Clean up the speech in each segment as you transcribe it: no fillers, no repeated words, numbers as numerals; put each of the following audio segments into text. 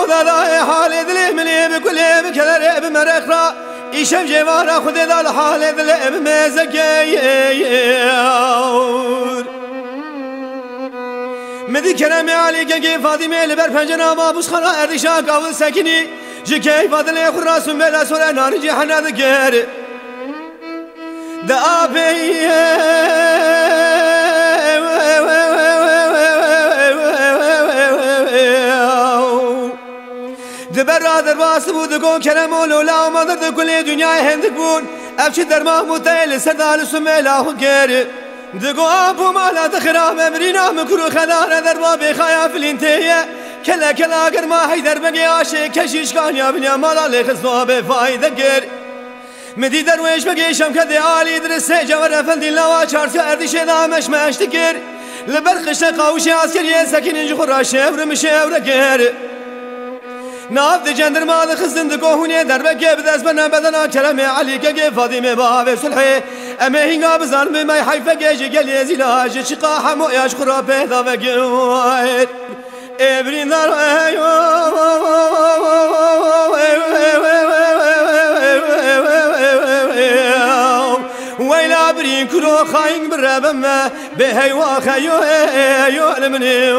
دودا دا حال دل ملی بکل بکلر بمرخرا ایشم جوارا خود دل حال دل بمزگیور مدی کرم علی گنگ فاطمه لبر پنجنا مابوس خلا اردشا قاول سکنی جکی فاضل خراسون بلا سور نارنجی حناد گر دا آبی برادر واسه بود گون کرم و لولا آماده کل دنیای هندک بون افچی در محمود تایل سردال سمیلا خود گر دگو آبو مالا دخرام امرینا مکرو خدار در باب خایا فلینتیه کلا کلا اگر ما حیدر بگی عاشق کشیش کانیا بنیا مالا لخصوا به فایده گر مدی درویش بگی شم کده عالی درسه جور افندی لوا چارسی اردیش دامش مشت گر لبرخش قاوشی عسکری سکین انجو خورا شور مشور گر ناف دی جندرما دی خزن دی کوهونی در بگه بدست بنا بدنا کرم علی که فاطمه با صلحه اما هنگا بزن به می حیفه گه گلی زیلاج چقا همو یاش خورا پیدا وگوید ابرین در ویلا برین کرو خاین بربم به هیوا خیو المنی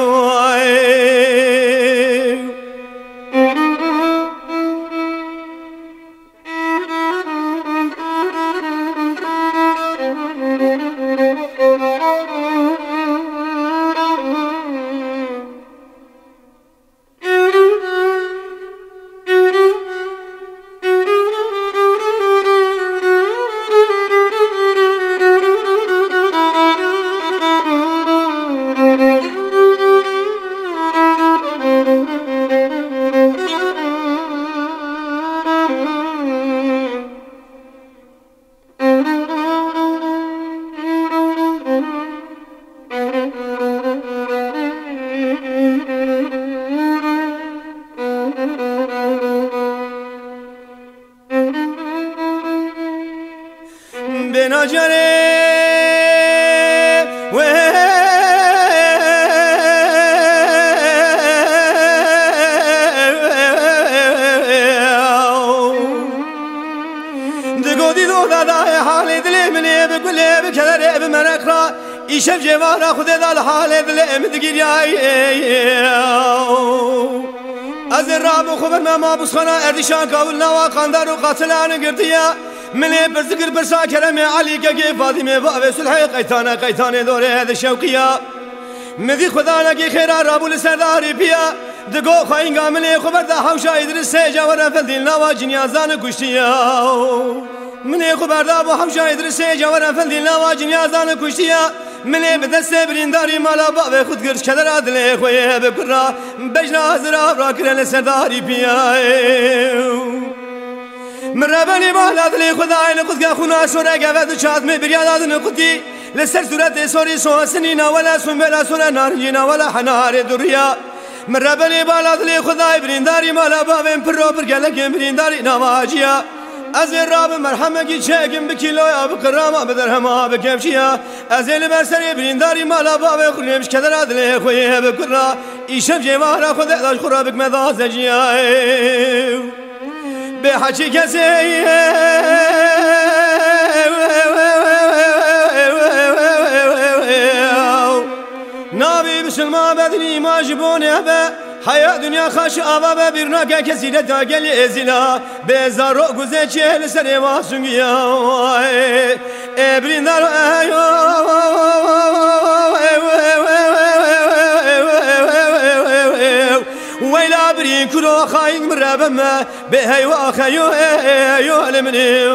بناجره دگودی دودا دا حال دل منی بکل بکلر بمرخرا ایشم جوارا خود دل حال دل مدگیریای از رام خبر ما بسخنا اردشان کاول نوا قاندار و قاتلان گردیا ملی برزگر برسا کرم علی که فاطمه با صلح قیتانه دوره هد شوقیا مدی خدا نگی خیرا رابول سرداری پیا دگو خواهینگا ملی خبر دا حوشا ادرس جوار فلدین نوا جنیازان کشتیا ملی خبر دا با حوشا ادرس جوار فلدین نوا جنیازان کشتیا ملی بدست برینداری مالا با خود گرش کدر عدل خویه بکرا بجنا حضرا را کرن سرداری پیا مرابني بالا دلي خداي لقد خونا سورة قفت شاتمي بريادات نقطي لسر سورة سوري سواسنينا ولا سنبلا سورة نارجينا ولا حنار دريا مرابني بالا دلي خداي برينداري مالا بابين برو برقلق برينداري نواجيا أزل راب مرحمة شاكم بكيلو يا بكرامة بدرهما بكمشيا أزل برسري برينداري مالا بابين خريمش كدر دلي خويه بكرا إيشم جيوارا خد اقداش خرابك مذازجيا بحكي كسي نابي بسلما بدني ما جبوني أبا حياة دنيا خاش أبا برناك كسيدة تاقل إزلا بزارو قزيشي لسري واسنقيا إبرين دارو ويلا برين كرو خاين مرابما بهي واخيو المني